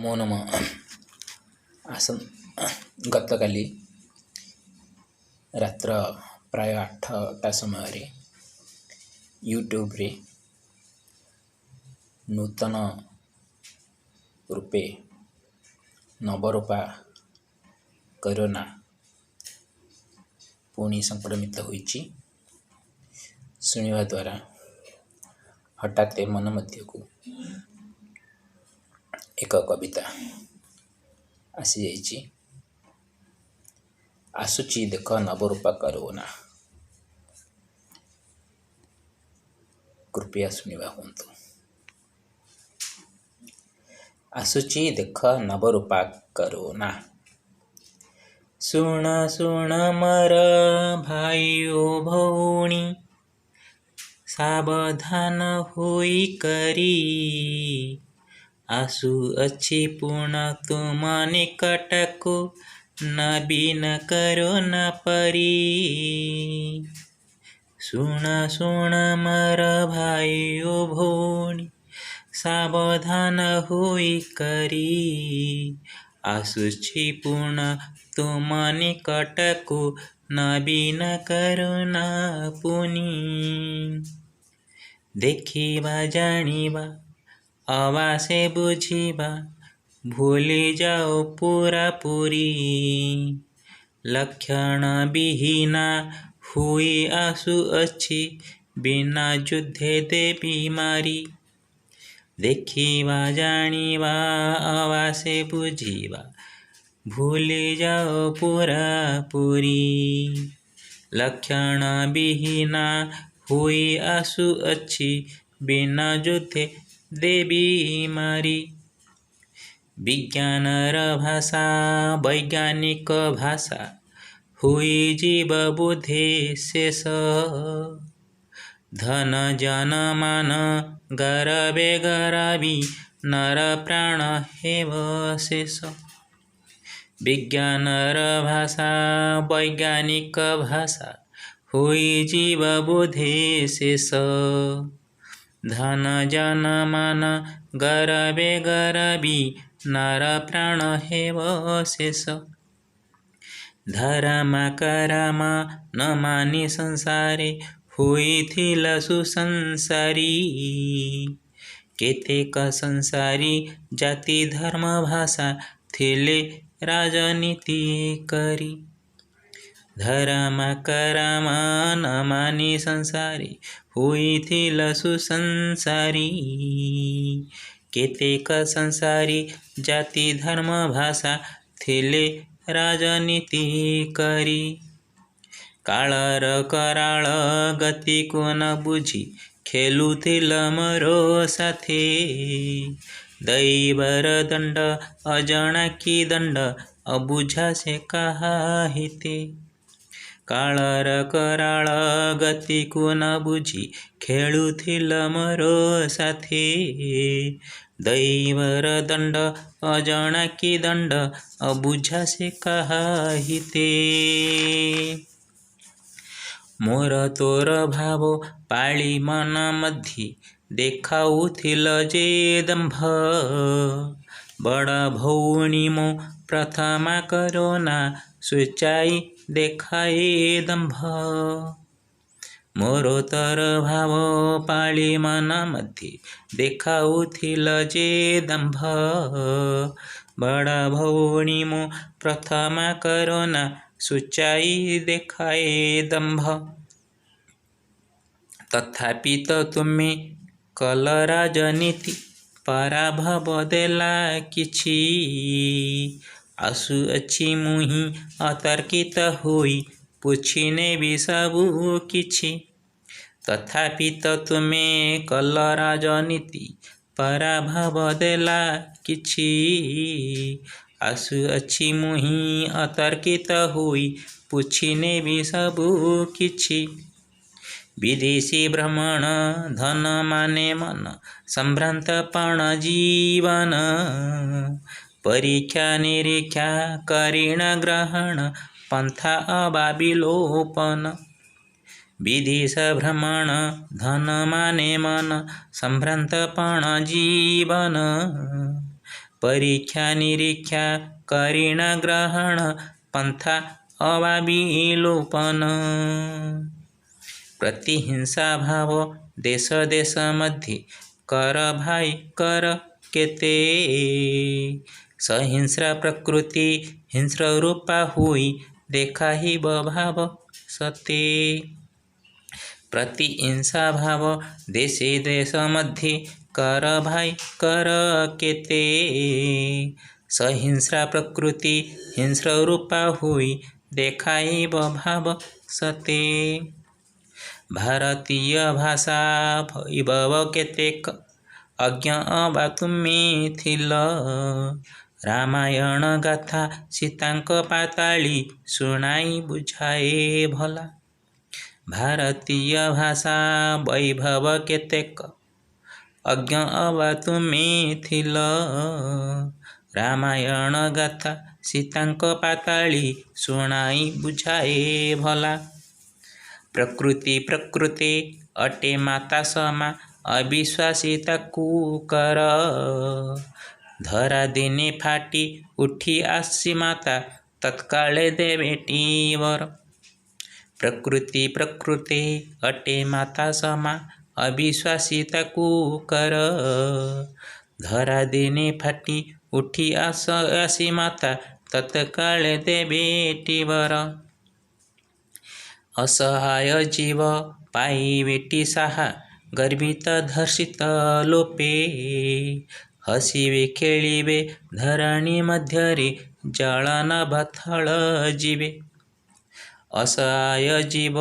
नमो नमः। गतकाली रात्र प्राय 8टा समय यूट्यूब रे नूतन रूपे नवरूपा कोरोना पुणी संक्रमित होइछि शुणिवा द्वारा हठात मन मध्य को एक कविता आसी जाइछि। आसुची देख नवरूपा कोरोना। कृपया शुणिवा हुंतु। आसुची देख नवरूपा कोरोना। सुन सुन मर भाइयो भौणी, सावधान होई करी। आसु अच्छी पूर्ण तुम निकटको, नबीन कोरोना परी। सुन सुन मर भाइयो भौणी, सावधान होई करी। आसुछि पूर्ण तुम निकटको, नबीन कोरोना पुनी। देखिबा जानिबा आवासे बुझिबा, भूली जाओ पूरा पूरी। लक्षण विहीना हुई आसु अच्छी, बिना युद्धे दे बीमारी। देखिबा जानिबा आवासे बुझिबा, भूली जाओ पूरा पूरी। लक्षण विहीना हुई आसु अच्छी, बिना युद्धे दे बीमारी। विज्ञानर भाषा वैज्ञानिक भाषा, हुई जीव बुद्धि शेष। धन जन मान गरबे गराबी, नर प्राण हेव शेष। विज्ञानर भाषा वैज्ञानिक भाषा, हुई जीव बुद्धि शेष। धन जन मान गरबे गराबी, नर प्राण हेव शेष। धर्म कर्म न मानी संसारे, होइथिल सुसंसारी। केतेक संसारी जाति धर्म भाषा, थिले राजनीति करी। धर्म कर्म न मानी संसारी, होइथिल सुसंसारी। केतेक संसारी जाति धर्म भाषा, थिले राजनीति करी। कालर कराल गति को न बुझी, खेलुथिल मरो साथे। दैवर दंड अजणा की दंड, अबुझा से कहा हिते। कालर कराल गति को न बुझी, खेलुथिल मरो साथे। दैवर दंड अजणा की दंड, अबुझा से कहा हिते। मोर तोर भाव पाळी मन मध्य, देखाउथिल जे दंभ। बड़ भौणी मो प्रथमा कोरोना, सूचाई देखाए दंभ। मोर तोर भाव पाळी मन मध्य, देखाउथिल जे दंभ। बड़ भौणी मो प्रथमा कोरोना, सूचाई देखाए दंभ। तथापि तो तुमे कल राजनीति, पराभव देला किछि। आसु अच्छी मुहि अतर्कित होई, पुछि नेबि सबु किछि। तथापि तो तुमे कल राजनीति, पराभव देला किछि। आसु अच्छी मुहि अतर्कित होई, पुछि नेबि सबु किछि। विदेशी भ्रमण धन माने मन, संभ्रांतपण जीवन। परीक्षा निरीक्षा करिण ग्रहण, पंथा अबाबिलोपन। विदेश भ्रमण धन माने मन, संभ्रांतपण जीवन। परीक्षा निरीक्षा करिण ग्रहण पंथा अवाविलोपन। प्रतिहिंसा भाव देश देश मध्य कर भाई कर केते। सहिंस्र प्रकृति हिंस्र रूपा हुई देखा ही भाव सते। प्रतिहिंसा भाव देशे देश मध्य कर भाई कर केते। सहिंस्र प्रकृति हिंस्र रूपा हुई देखा ही भाव सते। भारतीय भाषा वैभव केतेक अज्ञ अबा तुम्ही थिल। रामायण गाथा सीतांक पाताळी शुणाई बुझाए भला। भारतीय भाषा वैभव केतेक अज्ञ अबा तुम्ही थिल। रामायण गाथा सीतांक पाताळी शुणाई बुझाए भला। प्रकृति प्रकृति अटे माता समा अविश्वासी ताकू कर। धरा दिने फाटी उठी आसी माता तत्काळे देवेटी वर। प्रकृति प्रकृति अटे माता समा अविश्वासी ताकू कर। धरा दिने फाटी उठी आसी माता तत्काळे देवेटी वर। असहाय जीव पायी वेटी साहा गर्भित धर्षित लोपे। हसिवे खेळिवे धरणी मध्यरी जळन भथळ जीवे। असहाय जीव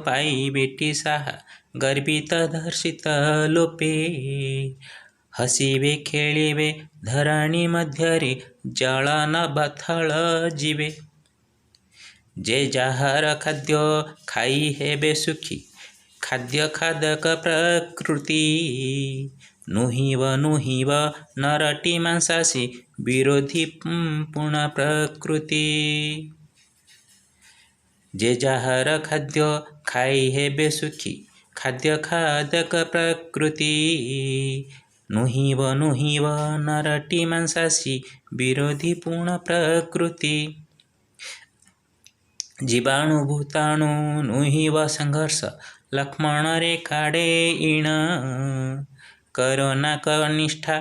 पायी वेटी साहा गर्भित धर्षित लोपे। हसिवे खेळिवे धरणी मध्यरी जळन भथळ जीवे। जे जाहार खाद्य खाई हेबे सुखी खाद्य खादक प्रकृती। नुहिव नुहिव नरटी मांसासी विरोधी पुण प्रकृती। जे जाहार खाद्य खाई हेबे सुखी खाद्य खादक प्रकृती। नुहिव नुहिव नरटी मांसासी विरोधी पुण प्रकृती। जीवाणु भूताणु नुहिव संघर्ष लक्ष्मण रेखाडे ईण। करुणा कनिष्ठा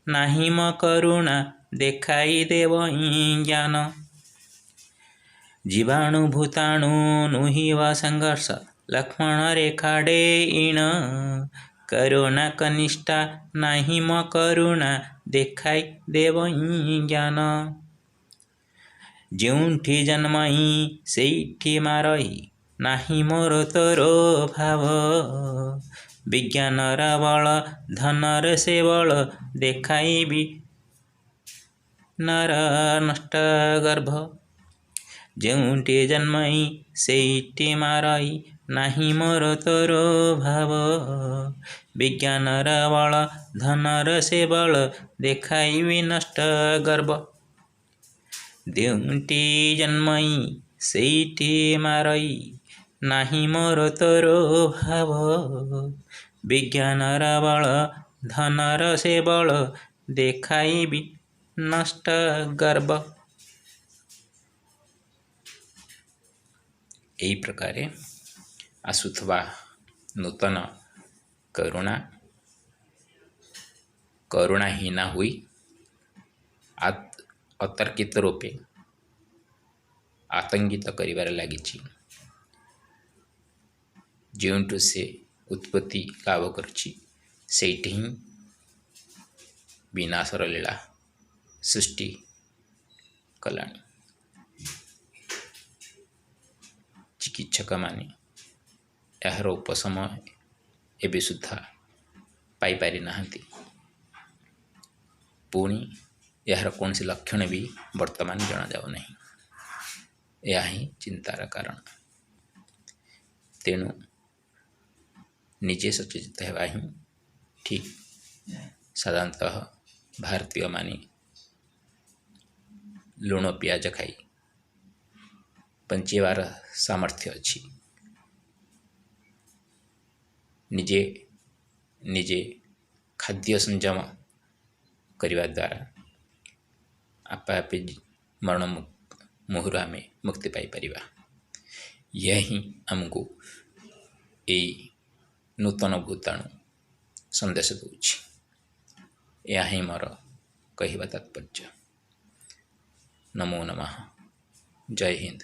नाही म करुणा देखाई देव ज्ञान। जीवाणु भूताणु नुहिव संघर्ष लक्ष्मण रेखाडे ईण। करुणा कनिष्ठा नाही म करुणा देखाई देव ज्ञान। ଯେଉଁଠି ଜନ୍ମଇ ସେଇଠି ମାରଇ ନାହିଁ ମୋର ତୋର ଭାବ। ବିଜ୍ଞାନର ବଳ ଧନର ସେ ବଳ ଦେଖାଇବି ନର ନଷ୍ଟ ଗର୍ଭ। ଯେଉଁଠି ଜନ୍ମଇ ସେଇଠି ମାରଇ ନାହିଁ ମୋର ତୋର ଭାବ। ବିଜ୍ଞାନର ବଳ ଧନର ସେ ବଳ ଦେଖାଇବି ନଷ୍ଟ ଗର୍ଭ। ଯେଉଁଠି ଜନ୍ମଇ ସେଇଠି ମାରଇ ନାହିଁ ମୋର ତୋର ଭାବ। ବିଜ୍ଞାନର ବଳ ଧନର ସେ ବଳ ଦେଖାଇବି ନଷ୍ଟ ଗର୍ବ। ଏହି ପ୍ରକାରେ ଆସୁଥିବା ନୂତନ କରୁଣାହୀନା ହୋଇ ଅତର୍କିତ ରୂପେ ଆତଙ୍କିତ କରିବାରେ ଲାଗିଛି। ଯେଉଁଠୁ ସେ ଉତ୍ପତ୍ତି ଲାଭ କରୁଛି ସେଇଠି ହିଁ ବିନାଶର ଲୀଳା ସୃଷ୍ଟି କଲାଣି। ଚିକିତ୍ସକମାନେ ଏହାର ଉପଶମ ଏବେ ସୁଦ୍ଧା ପାଇପାରି ନାହାନ୍ତି। ପୁଣି ଏହାର କୌଣସି ଲକ୍ଷଣ ବି ବର୍ତ୍ତମାନ ଜଣାଯାଉ ନାହିଁ। ଏହା ହିଁ ଚିନ୍ତାର କାରଣ। ତେଣୁ ନିଜେ ସଚେତିତ ହେବା ହିଁ ଠିକ୍। ସାଧାରଣତଃ ଭାରତୀୟମାନେ ଲୁଣ ପିଆଜ ଖାଇ ବଞ୍ଚିବାର ସାମର୍ଥ୍ୟ ଅଛି। ନିଜେ ଖାଦ୍ୟ ସଂଯମ କରିବା ଦ୍ୱାରା आपे आपे मरण मुहूर्त आम मुक्ति पाई। यह ही आमको यही नूतन भूताणु संदेश दूची। यह ही मोर कहवा तात्पर्य। नमो नमः। जय हिंद।